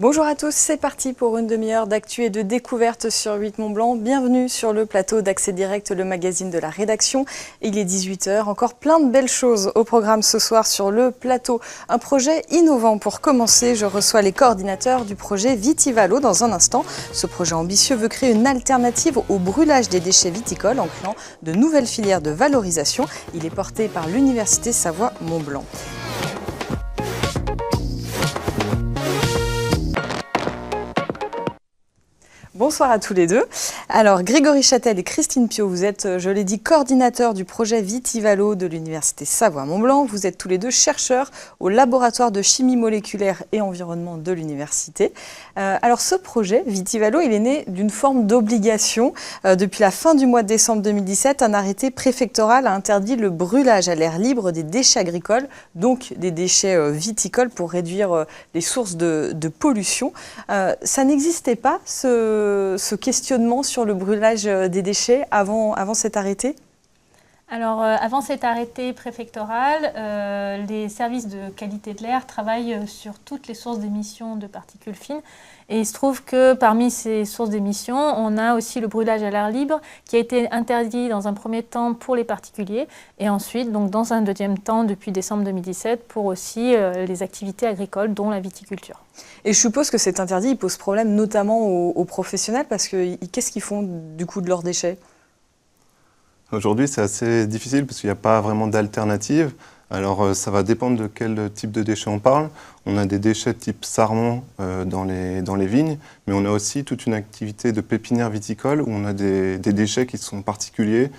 Bonjour à tous, c'est parti pour une demi-heure d'actu et de découverte sur 8 Mont-Blanc. Bienvenue sur le plateau d'Accès Direct, le magazine de la rédaction. Il est 18 h, encore plein de belles choses au programme ce soir sur le plateau. Un projet innovant pour commencer. Je reçois les coordinateurs du projet Vitivalo dans un instant. Ce projet ambitieux veut créer une alternative au brûlage des déchets viticoles en créant de nouvelles filières de valorisation. Il est porté par l'Université Savoie-Mont-Blanc. Bonsoir à tous les deux. Alors, Grégory Châtel et Christine Piot, vous êtes, je l'ai dit, coordinateurs du projet Vitivalo de l'Université Savoie-Mont-Blanc. Vous êtes tous les deux chercheurs au laboratoire de chimie moléculaire et environnement de l'université. Alors, ce projet Vitivalo, il est né d'une forme d'obligation. Depuis la fin du mois de décembre 2017, un arrêté préfectoral a interdit le brûlage à l'air libre des déchets agricoles, donc des déchets viticoles, pour réduire les sources de pollution. Ça n'existait pas, ce questionnement sur le brûlage des déchets avant cet arrêté? Alors, avant cet arrêté préfectoral, les services de qualité de l'air travaillent sur toutes les sources d'émissions de particules fines. Et il se trouve que parmi ces sources d'émissions, on a aussi le brûlage à l'air libre qui a été interdit dans un premier temps pour les particuliers et ensuite, donc dans un deuxième temps, depuis décembre 2017, pour aussi les activités agricoles, dont la viticulture. Et je suppose que cet interdit il pose problème notamment aux professionnels parce que qu'est-ce qu'ils font du coup de leurs déchets? Aujourd'hui, c'est assez difficile parce qu'il n'y a pas vraiment d'alternative. Alors, ça va dépendre de quel type de déchets on parle. On a des déchets type sarment dans les vignes, mais on a aussi toute une activité de pépinière viticole où on a des déchets qui sont particuliers,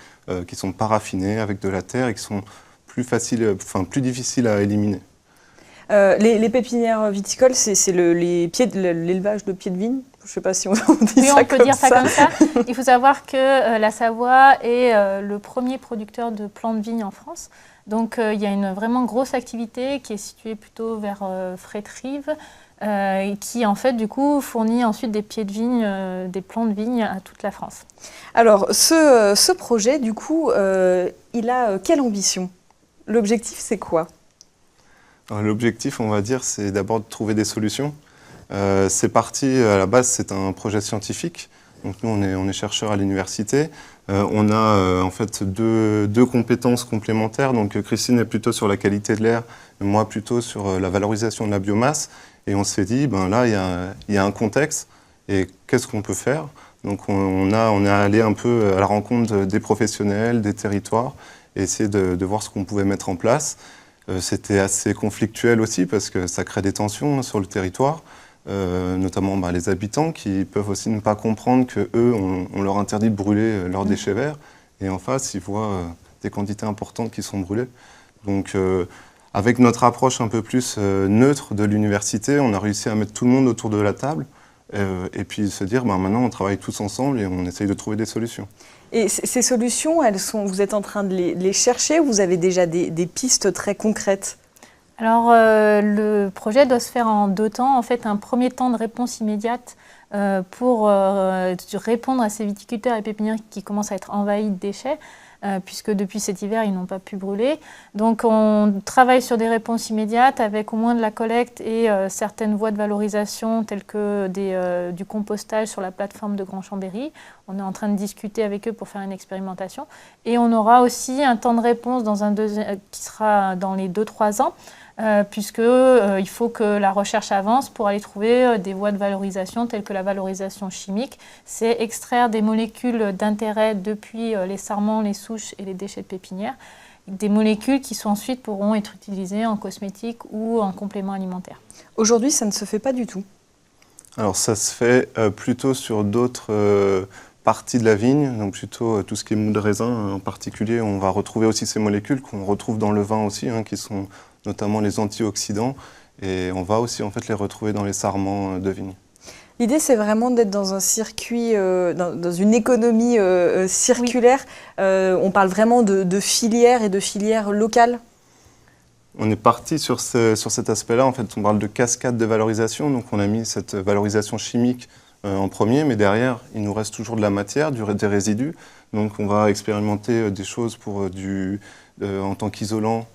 qui sont pas raffinés avec de la terre et qui sont plus difficiles à éliminer. Les pépinières viticoles, c'est l'élevage de pieds de vigne? Je ne sais pas si on dit oui, ça on peut dire ça comme ça. Il faut savoir que la Savoie est le premier producteur de plants de vigne en France. Donc il y a une vraiment grosse activité qui est située plutôt vers Fréterive, qui en fait du coup fournit ensuite des pieds de vigne, des plants de vigne à toute la France. Alors ce projet du coup, il a quelle ambition? L'objectif c'est quoi? L'objectif, on va dire, c'est d'abord de trouver des solutions. C'est parti, à la base, c'est un projet scientifique. Donc nous, on est chercheurs à l'université. On a en fait deux compétences complémentaires. Donc Christine est plutôt sur la qualité de l'air, moi plutôt sur la valorisation de la biomasse. Et on s'est dit, ben là, il y a un contexte. Et qu'est-ce qu'on peut faire? Donc on est allé un peu à la rencontre des professionnels, des territoires, et essayer de voir ce qu'on pouvait mettre en place. C'était assez conflictuel aussi parce que ça crée des tensions sur le territoire, notamment les habitants qui peuvent aussi ne pas comprendre qu'eux, on leur interdit de brûler leurs déchets verts et en face, ils voient des quantités importantes qui sont brûlées. Donc avec notre approche un peu plus neutre de l'université, on a réussi à mettre tout le monde autour de la table et puis se dire maintenant on travaille tous ensemble et on essaye de trouver des solutions. Et ces solutions, vous êtes en train de les chercher ou vous avez déjà des pistes très concrètes? Alors le projet doit se faire en deux temps. En fait, un premier temps de réponse immédiate pour répondre à ces viticulteurs et pépinières qui commencent à être envahis de déchets, puisque depuis cet hiver, ils n'ont pas pu brûler. Donc on travaille sur des réponses immédiates avec au moins de la collecte et certaines voies de valorisation telles que du compostage sur la plateforme de Grand Chambéry. On est en train de discuter avec eux pour faire une expérimentation. Et on aura aussi un temps de réponse qui sera dans les 2-3 ans, puisqu'il faut que la recherche avance pour aller trouver des voies de valorisation telles que la valorisation chimique. C'est extraire des molécules d'intérêt depuis les sarments, les souches et les déchets de pépinière, des molécules qui ensuite pourront être utilisées en cosmétique ou en complément alimentaire. Aujourd'hui, ça ne se fait pas du tout. Alors ça se fait plutôt sur d'autres partie de la vigne, donc plutôt tout ce qui est mou de raisin en particulier. On va retrouver aussi ces molécules qu'on retrouve dans le vin aussi, qui sont notamment les antioxydants, et on va aussi en fait les retrouver dans les sarments de vigne. L'idée, c'est vraiment d'être dans un circuit, dans une économie circulaire. Oui. On parle vraiment de filières et de filières locales. On est parti sur cet aspect-là. En fait, on parle de cascade de valorisation. Donc, on a mis cette valorisation chimique en premier, mais derrière, il nous reste toujours de la matière, des résidus. Donc, on va expérimenter des choses pour en tant qu'isolant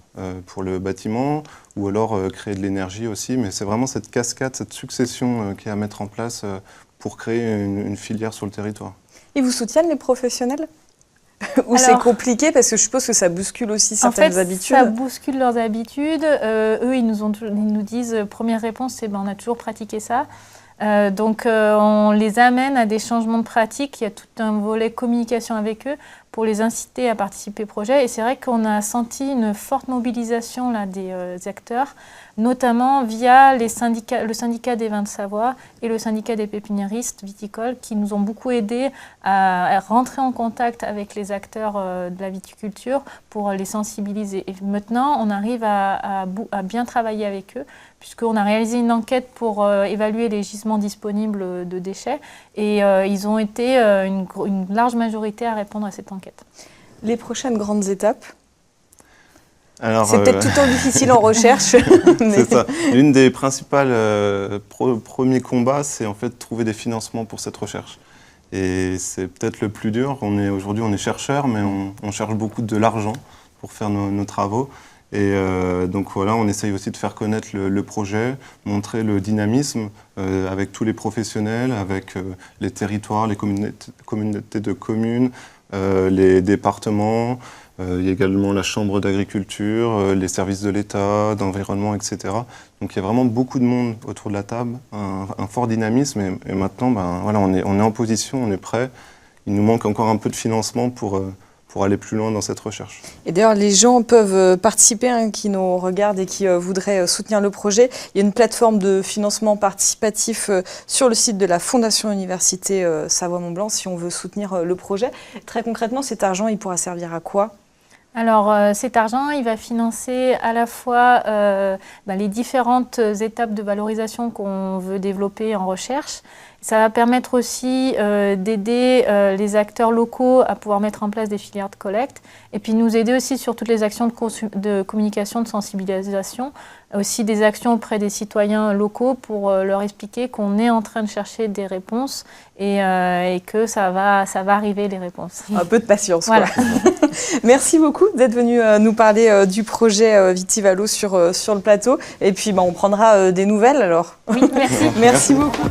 pour le bâtiment, ou alors créer de l'énergie aussi. Mais c'est vraiment cette cascade, cette succession qui est à mettre en place pour créer une filière sur le territoire. Ils vous soutiennent, les professionnels? Ou c'est compliqué parce que je suppose que ça bouscule aussi certaines habitudes. Ça bouscule leurs habitudes. Eux, ils nous disent, première réponse, c'est on a toujours pratiqué ça. Donc on les amène à des changements de pratique. Il y a tout un volet communication avec eux pour les inciter à participer au projet. Et c'est vrai qu'on a senti une forte mobilisation là, des acteurs, notamment via le syndicat des vins de Savoie et le syndicat des pépiniéristes viticoles, qui nous ont beaucoup aidés à rentrer en contact avec les acteurs de la viticulture pour les sensibiliser. Et maintenant, on arrive à bien travailler avec eux, puisqu'on a réalisé une enquête pour évaluer les gisements disponibles de déchets. Et ils ont été une large majorité à répondre à cette enquête. Les prochaines grandes étapes? C'est peut-être tout le temps difficile en recherche. Mais... C'est ça. L'une des principales premiers combats, c'est en fait trouver des financements pour cette recherche. Et c'est peut-être le plus dur. Aujourd'hui, on est chercheurs, mais on cherche beaucoup de l'argent pour faire nos travaux. Et donc voilà, on essaye aussi de faire connaître le projet, montrer le dynamisme avec tous les professionnels, avec les territoires, les communautés de communes, les départements. Il y a également la chambre d'agriculture, les services de l'État, d'environnement, etc. Donc il y a vraiment beaucoup de monde autour de la table, un fort dynamisme. Et maintenant, voilà, on est en position, on est prêt. Il nous manque encore un peu de financement pour aller plus loin dans cette recherche. Et d'ailleurs, les gens peuvent participer, qui nous regardent et qui voudraient soutenir le projet. Il y a une plateforme de financement participatif sur le site de la Fondation Université Savoie-Mont-Blanc si on veut soutenir le projet. Très concrètement, cet argent, il pourra servir à quoi ? Alors cet argent, il va financer à la fois les différentes étapes de valorisation qu'on veut développer en recherche. Ça va permettre aussi d'aider les acteurs locaux à pouvoir mettre en place des filières de collecte et puis nous aider aussi sur toutes les actions de communication, de sensibilisation, aussi des actions auprès des citoyens locaux pour leur expliquer qu'on est en train de chercher des réponses et que ça va arriver les réponses. Un peu de patience. Voilà. Merci beaucoup d'être venu nous parler du projet Vitivalo sur le plateau et puis on prendra des nouvelles alors. Oui, merci. Merci beaucoup.